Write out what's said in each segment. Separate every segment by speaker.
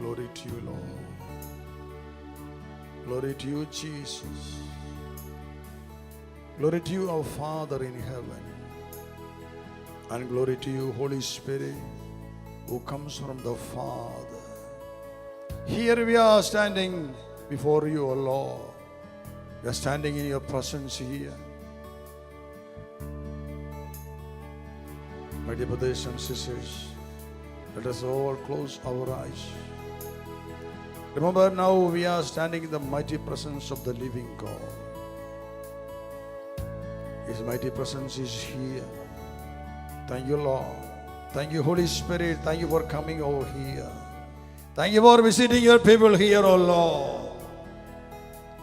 Speaker 1: Glory to you, Lord. Glory to you, Jesus. Glory to you, our Father in heaven. And glory to you, Holy Spirit, who comes from the Father. Here we are standing before you, O Lord. We are standing in your presence here. My dear brothers and sisters, let us all close our eyes. Remember, now we are standing in the mighty presence of the living God. His mighty presence is here. Thank you, Lord. Thank you, Holy Spirit. Thank you for coming over here. Thank you for visiting your people here, O Lord.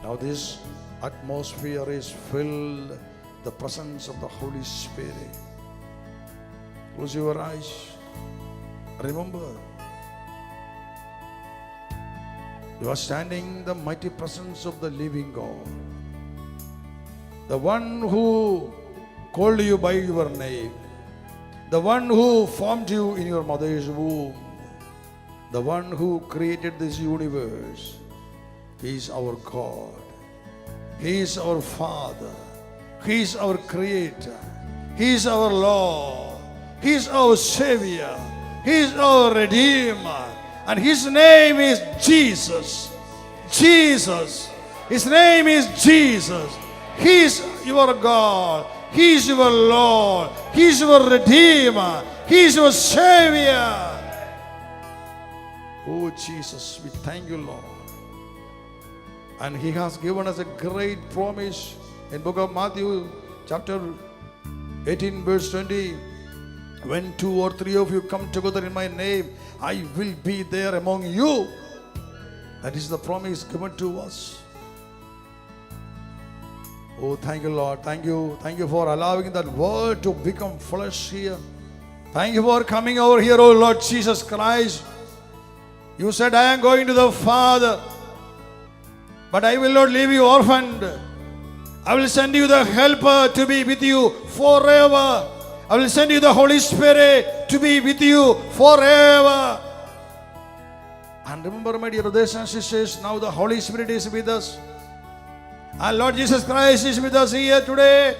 Speaker 1: Now this atmosphere is filled with the presence of the Holy Spirit. Close your eyes. Remember, you are standing in the mighty presence of the living God. The one who called you by your name. The one who formed you in your mother's womb. The one who created this universe. He is our God. He is our Father. He is our Creator. He is our Lord. He is our Savior. He is our Redeemer. And His name is Jesus. Jesus. His name is Jesus. He is your God. He is your Lord. He is your Redeemer. He is your Savior. Oh Jesus, we thank you, Lord. And He has given us a great promise in book of Matthew chapter 18 verse 20. When 2 or 3 of you come together in my name, I will be there among you. That is the promise given to us. Oh, thank you, Lord. Thank you. Thank you for allowing that word to become flesh here. Thank you for coming over here, oh Lord Jesus Christ. You said, I am going to the Father, but I will not leave you orphaned. I will send you the Helper to be with you forever. I will send you the Holy Spirit to be with you forever. And remember, my dear brothers and sisters, now the Holy Spirit is with us. And Lord Jesus Christ is with us here today.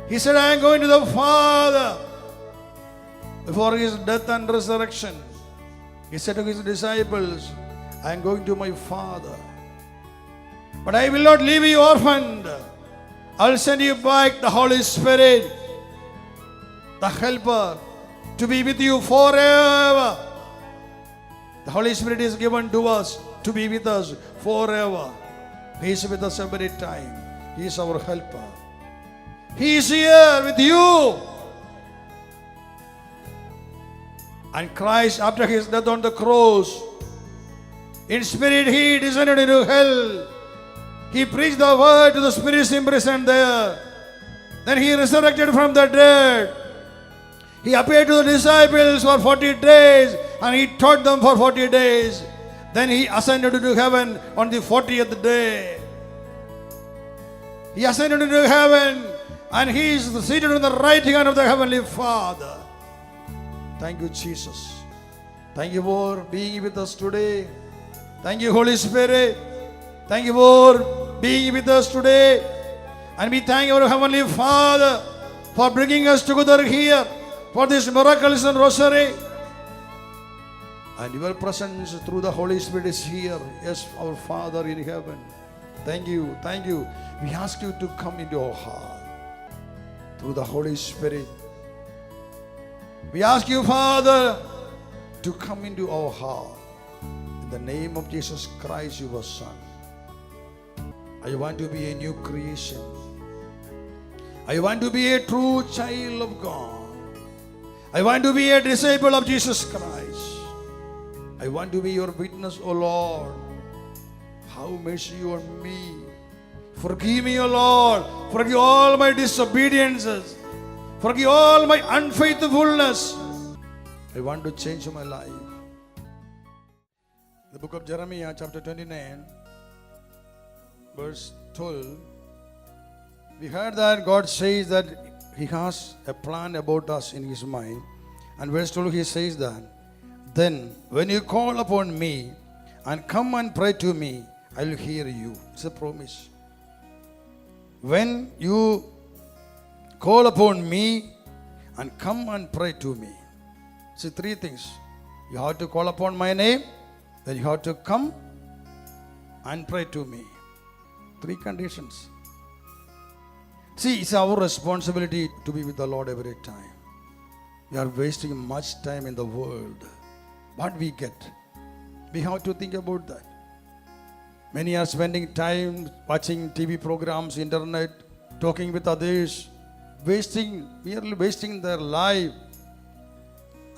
Speaker 1: He said, I am going to the Father. Before His death and resurrection, He said to His disciples, I am going to my Father. But I will not leave you orphaned. I will send you back the Holy Spirit, the Helper, to be with you forever. The Holy Spirit is given to us to be with us forever. He is with us every time. He is our Helper. He is here with you. And Christ, after His death on the cross, in spirit He descended into hell. He preached the word to the spirits imprisoned there. Then He resurrected from the dead. He appeared to the disciples for 40 days and He taught them for 40 days. Then He ascended into heaven on the 40th day. He ascended into heaven and He is seated on the right hand of the Heavenly Father. Thank you, Jesus. Thank you for being with us today. Thank you, Holy Spirit. Thank you for being with us today. And we thank our Heavenly Father for bringing us together here for this miracles and rosary. And your presence through the Holy Spirit is here. Yes, our Father in heaven. Thank you. Thank you. We ask you to come into our heart through the Holy Spirit. We ask you, Father, to come into our heart. In the name of Jesus Christ, your Son. I want to be a new creation. I want to be a true child of God. I want to be a disciple of Jesus Christ. I want to be your witness, O Lord. Have mercy on me. Forgive me, O Lord. Forgive all my disobediences. Forgive all my unfaithfulness. I want to change my life. The book of Jeremiah, chapter 29, verse 12. We heard that God says that He has a plan about us in His mind. And verse 12 He says that then when you call upon me and come and pray to me, I will hear you. It's a promise. When you call upon me and come and pray to me. See, three things. You have to call upon my name, then you have to come and pray to me. Three conditions. See, it's our responsibility to be with the Lord every time. We are wasting much time in the world. What we get? We have to think about that. Many are spending time watching TV programs, internet, talking with others, merely wasting their life.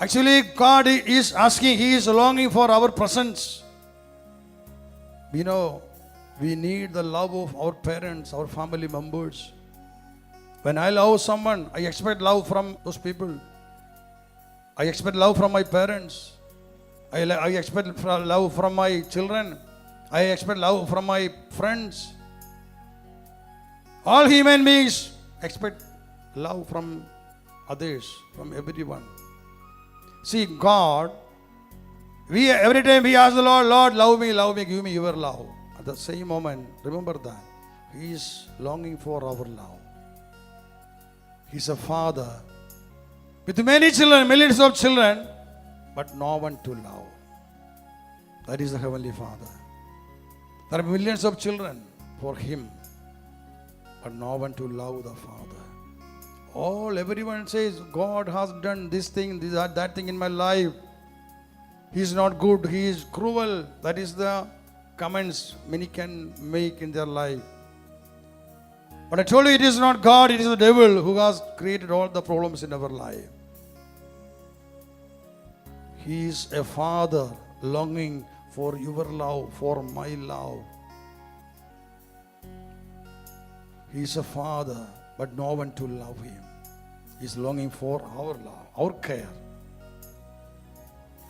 Speaker 1: Actually, God is asking, He is longing for our presence. We know we need the love of our parents, our family members. When I love someone, I expect love from those people. I expect love from my parents. I expect love from my children. I expect love from my friends. All human beings expect love from others, from everyone. See, God, every time we ask the Lord, Lord, love me, give me your love. At the same moment, remember that He is longing for our love. He is a father with many children, millions of children, but no one to love. That is the Heavenly Father. There are millions of children for Him, but no one to love the Father. Everyone says, God has done this thing, that thing in my life. He is not good, He is cruel. That is the comments many can make in their life. But I told you, it is not God, it is the devil who has created all the problems in our life. He is a father longing for your love, for my love. He is a father, but no one to love him. He is longing for our love, our care.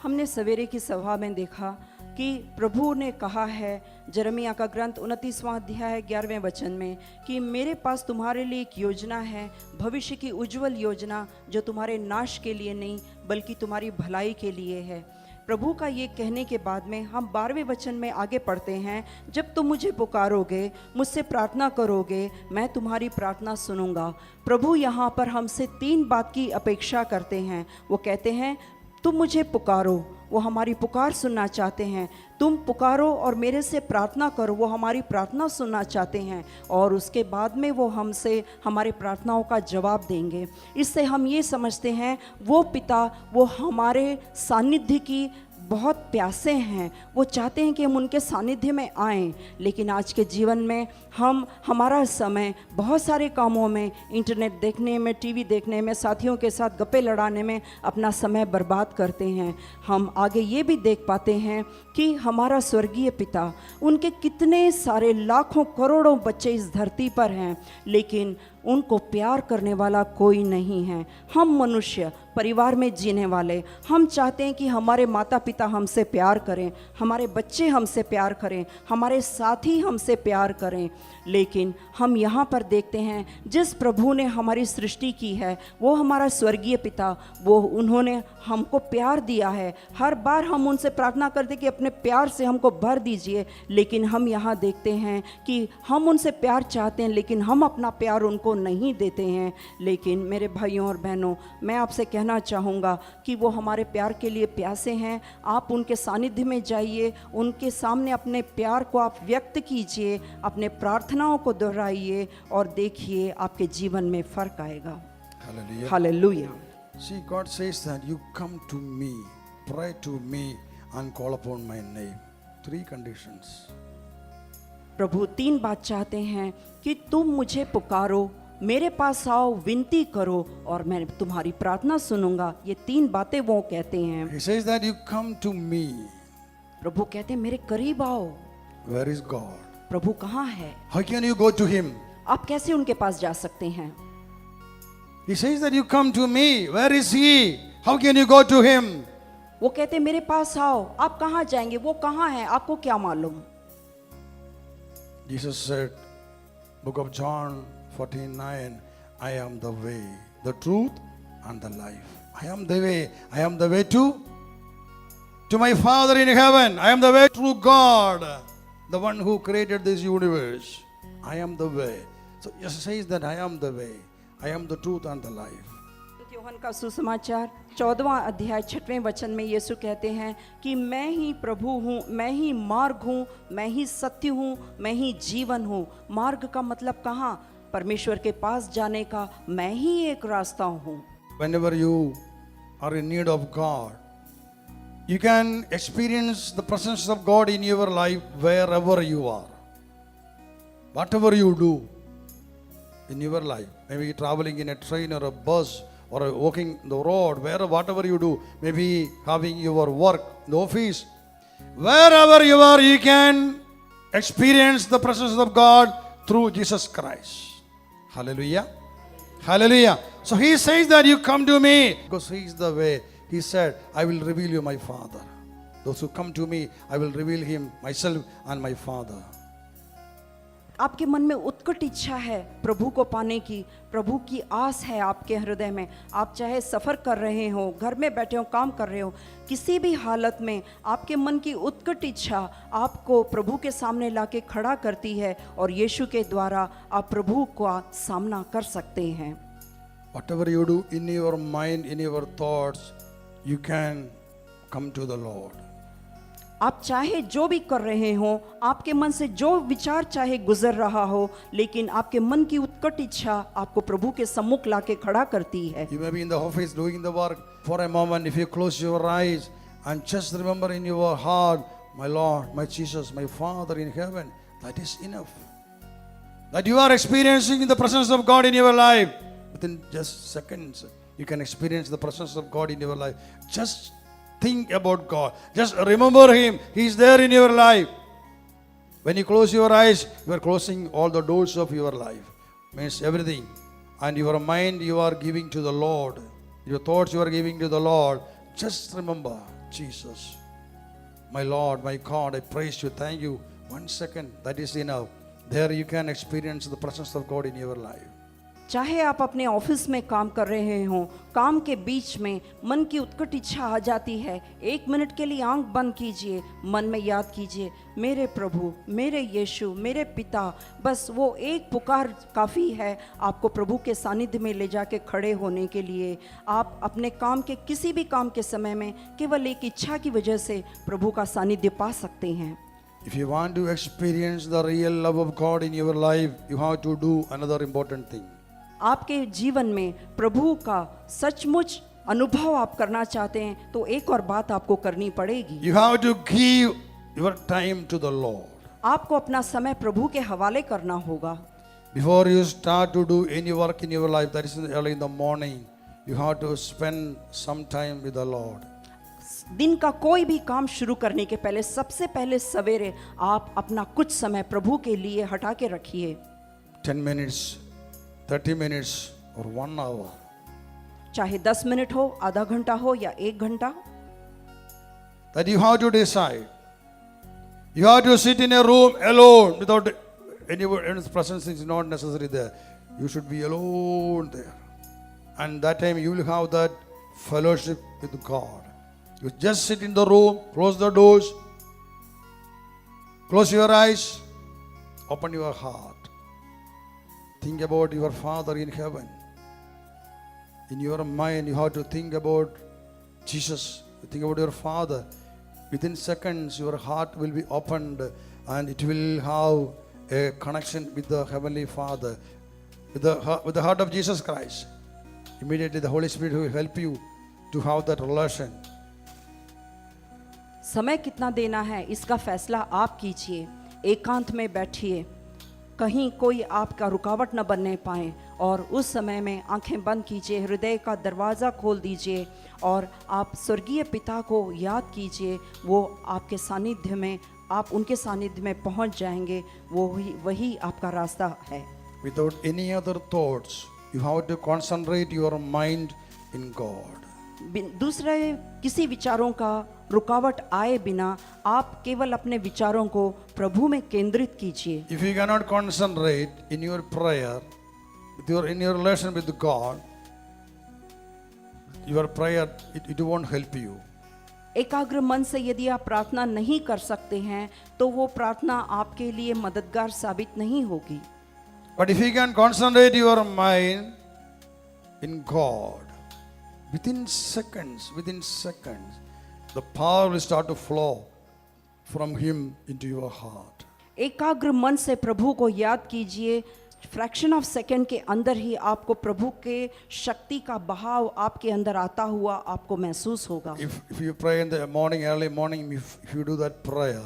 Speaker 2: हमने सवेरे की सभा में देखा कि प्रभु ने कहा है यिर्मयाह का ग्रंथ 29वां अध्याय 11वें वचन में कि मेरे पास तुम्हारे लिए एक योजना है, भविष्य की उज्जवल योजना, जो तुम्हारे नाश के लिए नहीं बल्कि तुम्हारी भलाई के लिए है। प्रभु का ये कहने के बाद में हम 12वें वचन में आगे पढ़ते हैं, जब तुम मुझे पुकारोगे, मुझसे प्रार्थना करोगे, मैं तुम्हारी प्रार्थना सुनूंगा। प्रभु यहाँ पर हमसे 3 बात की अपेक्षा करते हैं। वो कहते हैं, तुम मुझे पुकारो, वो हमारी पुकार सुनना चाहते हैं। तुम पुकारो और मेरे से प्रार्थना करो, वो हमारी प्रार्थना सुनना चाहते हैं। और उसके बाद में वो हमसे हमारे प्रार्थनाओं का जवाब देंगे। इससे हम ये समझते हैं वो पिता वो हमारे सानिध्य की बहुत प्यासे हैं, वो चाहते हैं कि हम उनके सानिध्य में आएं। लेकिन आज के जीवन में हमारा समय बहुत सारे कामों में, इंटरनेट देखने में, टीवी देखने में, साथियों के साथ गप्पे लड़ाने में अपना समय बर्बाद करते हैं। हम आगे ये भी देख पाते हैं कि हमारा स्वर्गीय पिता, उनके कितने सारे लाखों करोड़ों बच्चे इस धरती पर हैं, लेकिन उनको प्यार करने वाला कोई नहीं है। हम मनुष्य परिवार में जीने वाले, हम चाहते हैं कि हमारे माता पिता हमसे प्यार करें, हमारे बच्चे हमसे प्यार करें, हमारे साथी हमसे प्यार करें। लेकिन हम यहाँ पर देखते हैं जिस प्रभु ने हमारी सृष्टि की है, वो हमारा स्वर्गीय पिता, वो उन्होंने हमको प्यार दिया है। हर बार हम उनसे प्रार्थना करते कि अपने प्यार से हमको भर दीजिए, लेकिन हम यहाँ देखते हैं कि हम उनसे प्यार चाहते हैं, लेकिन हम अपना प्यार उनको नहीं देते हैं। लेकिन मेरे भाइयों और बहनों, मैं आपसे कहना चाहूँगा कि वो हमारे प्यार के लिए प्यासे हैं। आप उनके सानिध्य में जाइए, उनके सामने अपने प्यार को आप व्यक्त कीजिए, अपने प्रार्थनाओं को दोहराइए और देखिए आपके जीवन में फर्क आएगा। Hallelujah.
Speaker 1: See, God says that you come to me, pray to me and call upon my name. 3 conditions.
Speaker 2: प्रभु 3 बात चाहते हैं कि तुम मुझे पुकारो, मेरे पास आओ, विनती करो और मैं तुम्हारी प्रार्थना सुनूंगा। ये 3 बातें वो कहते हैं।
Speaker 1: He says that you come to me.
Speaker 2: प्रभु कहते हैं मेरे करीब आओ।
Speaker 1: Where is God?
Speaker 2: प्रभु कहाँ है?
Speaker 1: How can you go to him?
Speaker 2: आप कैसे उनके पास जा सकते हैं?
Speaker 1: He says that you come to me. Where is he? How can you go to him?
Speaker 2: वो कहते हैं मेरे पास आओ। आप कहाँ जाएंगे? वो कहाँ है? आपको क्या मालूम?
Speaker 1: Jesus said, book of John 14:9, I am the way, the truth and the life. I am the way. I am the way to to my Father in heaven. I am the way, true God, the one who created this universe. I am the way. So Jesus says that I am the way, I am the truth and the life.
Speaker 2: यूहन्ना का सुसमाचार 14वां अध्याय 6वें वचन में यीशु कहते हैं कि मैं ही प्रभु हूँ, मैं ही मार्ग हूँ, मैं ही सत्य हूँ, मैं ही जीवन हूँ। मार्ग का मतलब कहाँ? परमेश्वर के पास जाने का मैं ही एक रास्ता हूँ।
Speaker 1: Whenever you are in need of God, you can experience the presence of God in your life wherever you are. Whatever you do in your life, maybe traveling in a train or a bus or walking the road, whatever you do, maybe having your work in the office, wherever you are, you can experience the presence of God through Jesus Christ. Hallelujah. Hallelujah. So he says that you come to me because he is the way. He said, I will reveal you my Father. Those who come to me, I will reveal him, myself and my Father.
Speaker 2: आपके मन में उत्कट इच्छा है प्रभु को पाने की, प्रभु की आस है आपके हृदय में। आप चाहे सफ़र कर रहे हो, घर में बैठे हो, काम कर रहे हो, किसी भी हालत में आपके मन की उत्कट इच्छा आपको प्रभु के सामने लाके खड़ा करती है और यीशु के द्वारा आप प्रभु का सामना कर सकते हैं।
Speaker 1: Whatever you do in your mind, in your thoughts, you can come to the Lord.
Speaker 2: आप चाहे जो भी कर रहे हो, आपके मन से जो विचार चाहे गुजर रहा हो, लेकिन आपके मन की उत्कट इच्छा आपको प्रभु के सम्मुख लाके खड़ा करती है।
Speaker 1: You may be in the office doing the work. For a moment, if you close your eyes and just remember in your heart, my Lord, my Jesus, my Father in heaven, that is enough. That you are experiencing the presence of God in your life. Within just seconds, you can experience the presence of God in your life. Just think about God. Just remember him. He is there in your life. When you close your eyes, you are closing all the doors of your life. Means everything. And your mind you are giving to the Lord. Your thoughts you are giving to the Lord. Just remember Jesus. My Lord, my God, I praise you. Thank you. 1 second. That is enough. There you can experience the presence of God in your life.
Speaker 2: चाहे आप अपने office में काम कर रहे हो, काम के बीच में मन की उत्कट इच्छा आ जाती है, 1 मिनट के लिए आंख बंद कीजिए, मन में याद कीजिए, मेरे प्रभु, मेरे यीशु, मेरे पिता। बस वो एक पुकार काफ़ी है आपको प्रभु के सानिध्य में ले जाके खड़े होने के लिए। आप अपने काम के किसी भी काम के समय में केवल एक इच्छा की वजह से प्रभु का सानिध्य पा सकते हैं।
Speaker 1: If you want to experience the real love of God in your life, you have to do another important thing.
Speaker 2: आपके जीवन में प्रभु का सचमुच अनुभव आप करना चाहते हैं तो एक और बात आपको करनी पड़ेगी।
Speaker 1: You have to give your time to the Lord.
Speaker 2: आपको अपना समय प्रभु के हवाले करना होगा।
Speaker 1: Before you start to do any work in your life, that is early in the morning, you have to spend some time with the Lord.
Speaker 2: दिन का कोई भी काम शुरू करने के पहले सबसे पहले सवेरे आप अपना कुछ समय प्रभु के लिए हटा के रखिए।
Speaker 1: 10 minutes, 30 minutes or 1 hour.
Speaker 2: चाहे 10 मिनट हो, आधा घंटा हो या 1 घंटा।
Speaker 1: That you have to decide. You have to sit in a room alone without anyone's presence is not necessary there. You should be alone there. And that time you will have that fellowship with God. You just sit in the room, close the doors, close your eyes, open your heart. Think about your Father in heaven. In your mind, you have to think about Jesus. Think about your Father. Within seconds, your heart will be opened and it will have a connection with the Heavenly Father, with the heart of Jesus Christ. Immediately, the Holy Spirit will help you to have that relation.
Speaker 2: समय कितना देना है इसका फैसला आप कीजिए। एकांत में बैठिए, कहीं कोई आपका रुकावट न बनने पाए और उस समय में आंखें बंद कीजिए, हृदय का दरवाज़ा खोल दीजिए और आप स्वर्गीय पिता को याद कीजिए। वो आपके सानिध्य में, आप उनके सानिध्य में पहुंच जाएंगे। वही आपका रास्ता है।
Speaker 1: Without any other thoughts, you have to concentrate your mind in God.
Speaker 2: दूसरे किसी विचारों का रुकावट आए बिना आप केवल अपने विचारों को प्रभु में केंद्रित कीजिए।
Speaker 1: If you cannot concentrate in your prayer, in your relation with God, your prayer it won't help you.
Speaker 2: एकाग्र मन से यदि आप प्रार्थना नहीं कर सकते हैं तो वो प्रार्थना आपके लिए मददगार साबित नहीं होगी।
Speaker 1: But if you can concentrate your mind in God, within seconds, the power will start to flow from Him into your heart.
Speaker 2: एकाग्र मन से प्रभु को याद कीजिए, फ्रैक्शन ऑफ सेकंड के अंदर ही आपको प्रभु के शक्ति का बहाव आपके अंदर आता हुआ आपको महसूस होगा।
Speaker 1: If you pray in the morning, early morning, if you do that prayer,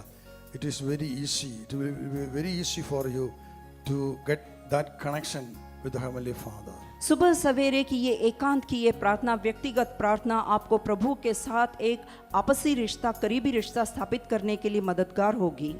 Speaker 1: it is very easy. It will be very easy for you to get that connection with the Heavenly Father.
Speaker 2: सुबह सवेरे की ये एकांत की ये प्रार्थना, व्यक्तिगत प्रार्थना आपको प्रभु के साथ एक आपसी रिश्ता, करीबी रिश्ता स्थापित करने के लिए मददगार होगी।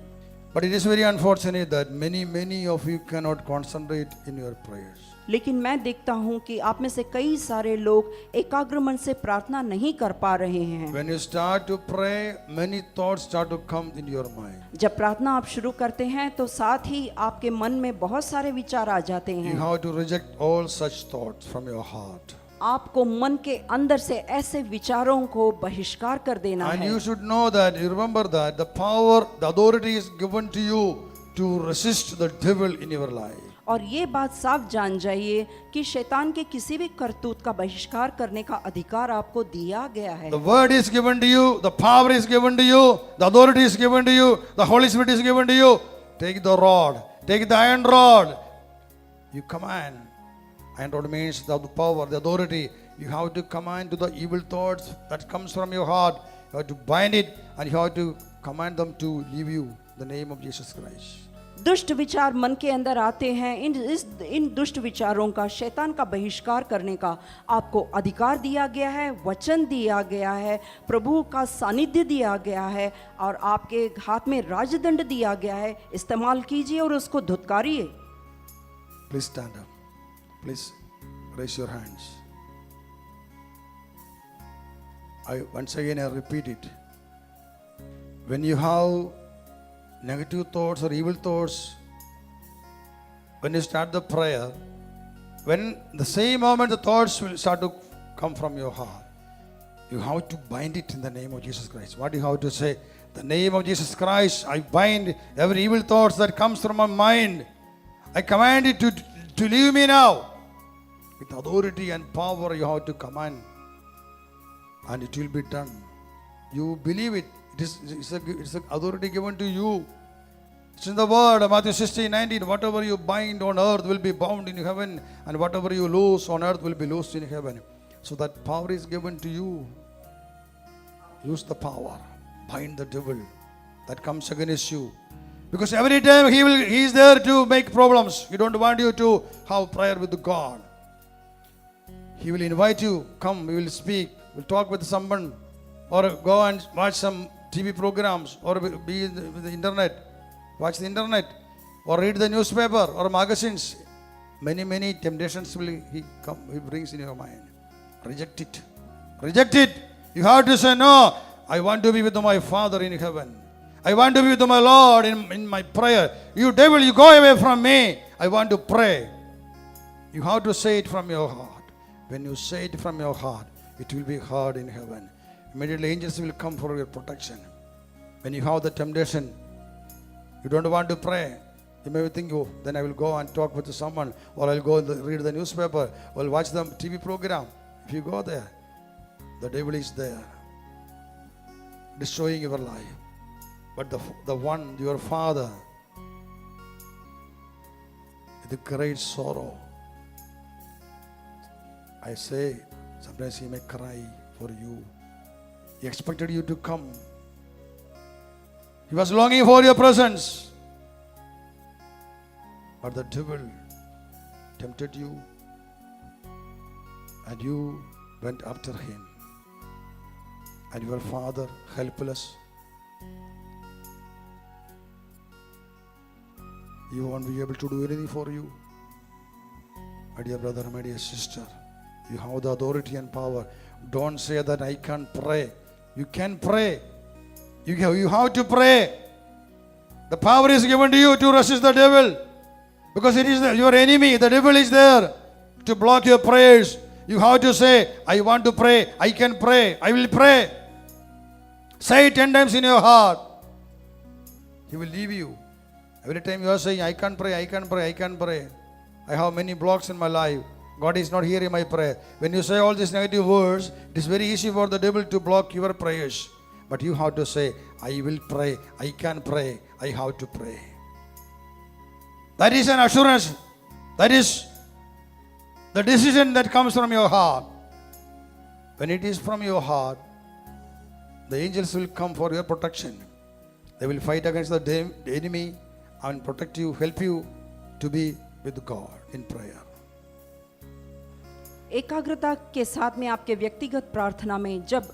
Speaker 1: But it is very unfortunate that many of you cannot concentrate in your prayers.
Speaker 2: लेकिन मैं देखता हूँ कि आप में से कई सारे लोग एकाग्र मन से प्रार्थना नहीं कर पा रहे हैं।
Speaker 1: When you start to pray, many thoughts start to come in your mind.
Speaker 2: जब प्रार्थना आप शुरू करते हैं तो साथ ही आपके मन में बहुत सारे विचार आ जाते
Speaker 1: You
Speaker 2: हैं।
Speaker 1: have to reject all such thoughts from your heart.
Speaker 2: आपको मन के अंदर से ऐसे विचारों को बहिष्कार कर देना
Speaker 1: And
Speaker 2: है।
Speaker 1: you should know that, you remember that the power, the authority is given to you to resist the devil in your life.
Speaker 2: और ये बात साफ जान जाइए कि शैतान के किसी भी करतूत का बहिष्कार करने का अधिकार आपको दिया गया है।
Speaker 1: The word is given to you, the power is given to you, the authority is given to you, the Holy Spirit is given to you. Take the rod, take the iron rod. You command. Iron rod means the power, the authority. You have to command to the evil thoughts that comes from your heart. You have to bind it and you have to command them to leave you in the name of Jesus Christ.
Speaker 2: दुष्ट विचार मन के अंदर आते हैं, इन दुष्ट विचारों का, शैतान का बहिष्कार करने का आपको अधिकार दिया गया है, वचन दिया गया है, प्रभु का सानिध्य दिया गया है और आपके हाथ में राजदंड दिया गया है। इस्तेमाल कीजिए और उसको धुतकारिए।
Speaker 1: Please stand up. Please raise your hands. Once again I repeat it. When you have negative thoughts or evil thoughts, when you start the prayer, when the same moment the thoughts will start to come from your heart, you have to bind it in the name of Jesus Christ. What do you have to say? The name of Jesus Christ, I bind every evil thoughts that comes from my mind. I command it to leave me now. With authority and power you have to command, and it will be done. You believe it. It's a authority given to you. It's in the word, Matthew 16:19. Whatever you bind on earth will be bound in heaven, and whatever you loose on earth will be loosed in heaven. So that power is given to you. Use the power. Bind the devil that comes against you. Because every time he is there to make problems. He don't want you to have prayer with God. He will invite you, come, we will speak, we'll talk with someone, or go and watch some TV programs, or be in the internet, watch the internet, or read the newspaper or magazines. Many temptations he brings in your mind. Reject it. Reject it. You have to say, no, I want to be with my Father in heaven. I want to be with my Lord in my prayer. You devil, you go away from me. I want to pray. You have to say it from your heart. When you say it from your heart, it will be heard in heaven. Immediately angels will come for your protection. When you have the temptation, you don't want to pray. You may think, oh, then I will go and talk with someone, or I'll go and read the newspaper, or watch the TV program. If you go there, the devil is there, destroying your life. But the one, your Father, with great sorrow, I say, sometimes he may cry for you. He expected you to come. He was longing for your presence. But the devil tempted you, and you went after him. And your Father, helpless, he won't be able to do anything for you. My dear brother, my dear sister, you have the authority and power. Don't say that I can't pray. You can pray. You have to pray. The power is given to you to resist the devil. Because it is your enemy. The devil is there to block your prayers. You have to say, I want to pray. I can pray. I will pray. Say it 10 times in your heart. He will leave you. Every time you are saying, I can't pray, I can't pray, I can't pray. I have many blocks in my life. God is not hearing my prayer. When you say all these negative words, it is very easy for the devil to block your prayers. But you have to say, I will pray, I can pray, I have to pray. That is an assurance. That is the decision that comes from your heart. When it is from your heart, the angels will come for your protection. They will fight against the enemy and protect you, help you to be with God in prayer.
Speaker 2: एकाग्रता के साथ में आपके व्यक्तिगत प्रार्थना में जब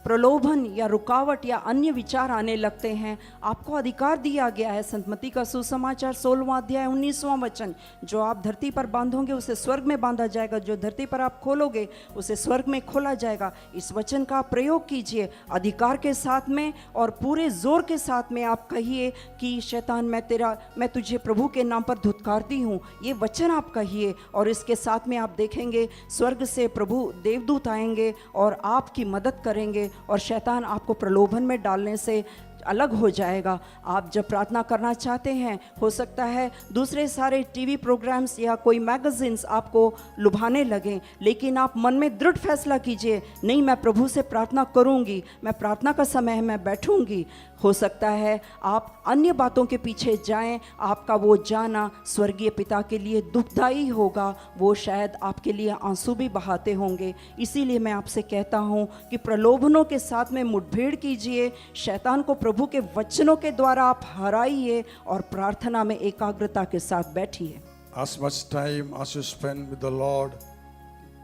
Speaker 2: प्रलोभन या रुकावट या अन्य विचार आने लगते हैं, आपको अधिकार दिया गया है। संत मत्ती का सुसमाचार 16वां अध्याय 19वां वचन, जो आप धरती पर बांधोगे उसे स्वर्ग में बांधा जाएगा, जो धरती पर आप खोलोगे उसे स्वर्ग में खोला जाएगा। इस वचन का प्रयोग कीजिए अधिकार के साथ में और पूरे जोर के साथ में। आप कहिए कि शैतान मैं तुझे प्रभु के नाम पर धुतकारती हूँ, ये वचन आप कहिए। और इसके साथ में आप देखेंगे स्वर्ग से प्रभु देवदूत आएंगे और आपकी मदद करेंगे और शैतान आपको प्रलोभन में डालने से अलग हो जाएगा। आप जब प्रार्थना करना चाहते हैं, हो सकता है दूसरे सारे टीवी प्रोग्राम्स या कोई मैगजीन्स आपको लुभाने लगें, लेकिन आप मन में दृढ़ फैसला कीजिए, नहीं मैं प्रभु से प्रार्थना करूंगी, मैं प्रार्थना का समय है, मैं बैठूंगी। हो सकता है आप अन्य बातों के पीछे जाएं, आपका वो जाना स्वर्गीय पिता के लिए दुखदाई होगा, वो शायद आपके लिए आंसू भी बहाते होंगे। इसीलिए मैं आपसे कहता हूँ कि प्रलोभनों के साथ में मुठभेड़ कीजिए, शैतान को प्रभु के वचनों के द्वारा आप हराइए और प्रार्थना में एकाग्रता के साथ बैठिए।
Speaker 1: As much time as you spend with the Lord,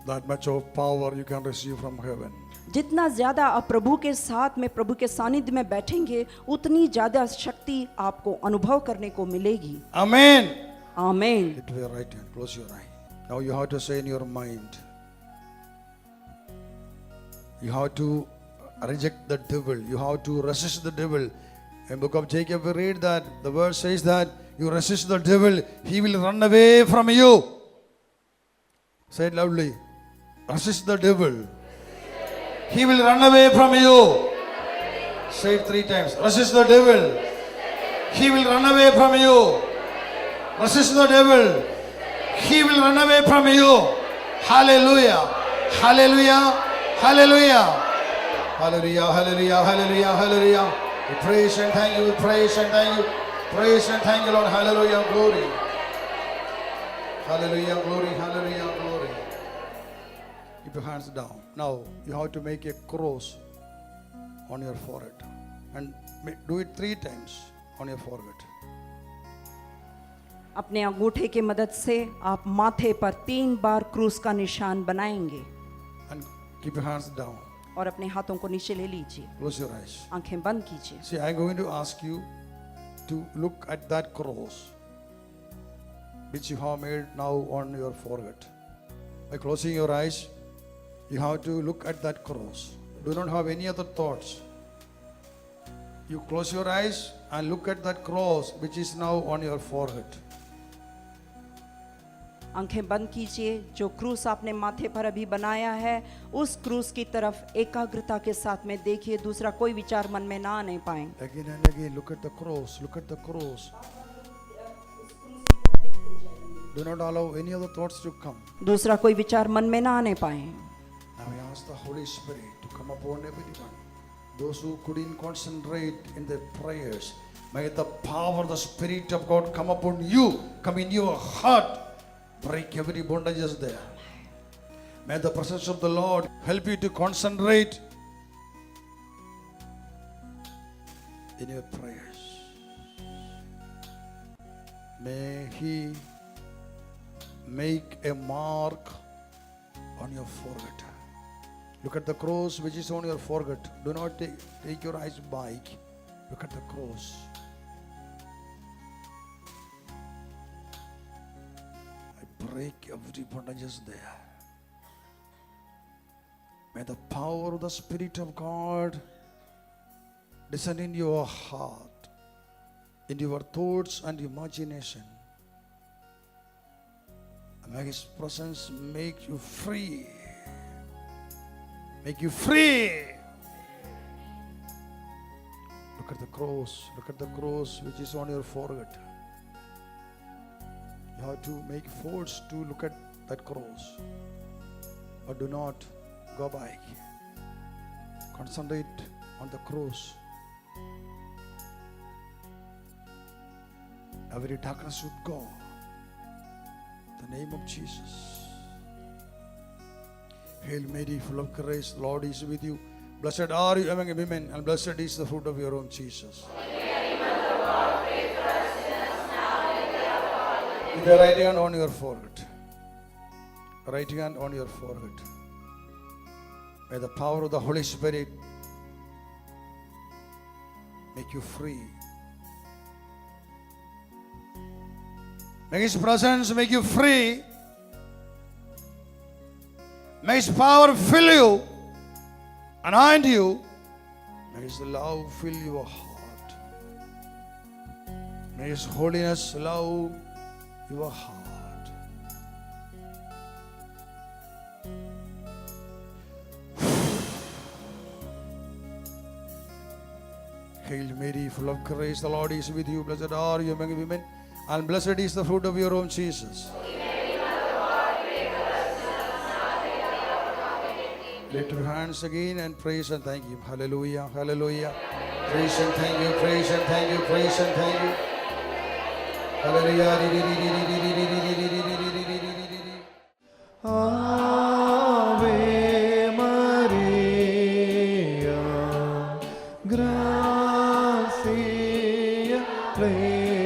Speaker 1: that much of power you can receive from heaven.
Speaker 2: जितना ज्यादा आप प्रभु के साथ में, प्रभु के सानिध्य में बैठेंगे, उतनी ज्यादा शक्ति आपको अनुभव करने को मिलेगी।
Speaker 1: Amen.
Speaker 2: आमीन।
Speaker 1: Lift your right hand, close your eye. Now you have to say in your mind, you have to reject the devil, you have to resist the devil. In book of Jacob we read that the word says that you resist the devil, he will run away from you. Say it loudly. Resist the devil, he will run away from you. Say it 3 times. Resist the devil, he will run away from you. Resist the devil, he will run away from you. Hallelujah, hallelujah, hallelujah. Hallelujah, hallelujah, hallelujah, hallelujah. We praise and thank you, we praise and thank you. Praise and thank you, Lord. Hallelujah, glory. Hallelujah, glory, hallelujah, glory. Keep your hands down. Now you have to make a cross on your forehead. And do it 3 times on your forehead.
Speaker 2: अपने अंगूठे की मदद से आप माथे पर 3 बार क्रूस का निशान बनाएंगे।
Speaker 1: And keep your hands down.
Speaker 2: और अपने हाथों को नीचे ले लीजिए।
Speaker 1: Close your eyes.
Speaker 2: आंखें बंद कीजिए।
Speaker 1: See, I'm going to ask you to look at that cross which you have made now on your forehead. By closing your eyes, you have to look at that cross. Do not have any other thoughts. You close your eyes and look at that cross which is now on your forehead.
Speaker 2: आंखें बंद कीजिए। जो क्रूस आपने माथे पर अभी बनाया है, उस क्रूस की तरफ एकाग्रता के साथ में देखिए। दूसरा कोई विचार मन में ना आने पाए।
Speaker 1: Again and again, look at the cross. Look at the cross. Do not allow any other thoughts to come.
Speaker 2: दूसरा कोई विचार मन में ना आने पाए।
Speaker 1: Now we ask the Holy Spirit to come upon everyone. Those who couldn't concentrate in their prayers, may the power of the Spirit of God come upon you, come in your heart, break every bondages there. May the presence of the Lord help you to concentrate in your prayers. May He make a mark on your forehead. Look at the cross which is on your forehead. Do not take your eyes back. Look at the cross. I break every bondages there. May the power of the Spirit of God descend in your heart, in your thoughts and imagination. May His presence make you free. Make you free. Look at the cross. Look at the cross which is on your forehead. You have to make force to look at that cross. But do not go back. Concentrate on the cross. Every darkness should go. In the name of Jesus. Hail Mary, full of grace, the Lord is with you. Blessed are you among women, and blessed is the fruit of your womb, Jesus. With the right hand on your forehead. Right hand on your forehead. May the power of the Holy Spirit make you free. May His presence make you free. May His power fill you, anoint you. May His love fill your heart. May His holiness love your heart. Hail Mary, full of grace, the Lord is with you. Blessed are you among women, and blessed is the fruit of your womb, Jesus. Lift your hands again and praise and thank Him. Hallelujah, hallelujah. Praise and thank you, praise and thank you, praise and thank you. Hallelujah.
Speaker 3: Ave Maria, gracia plena.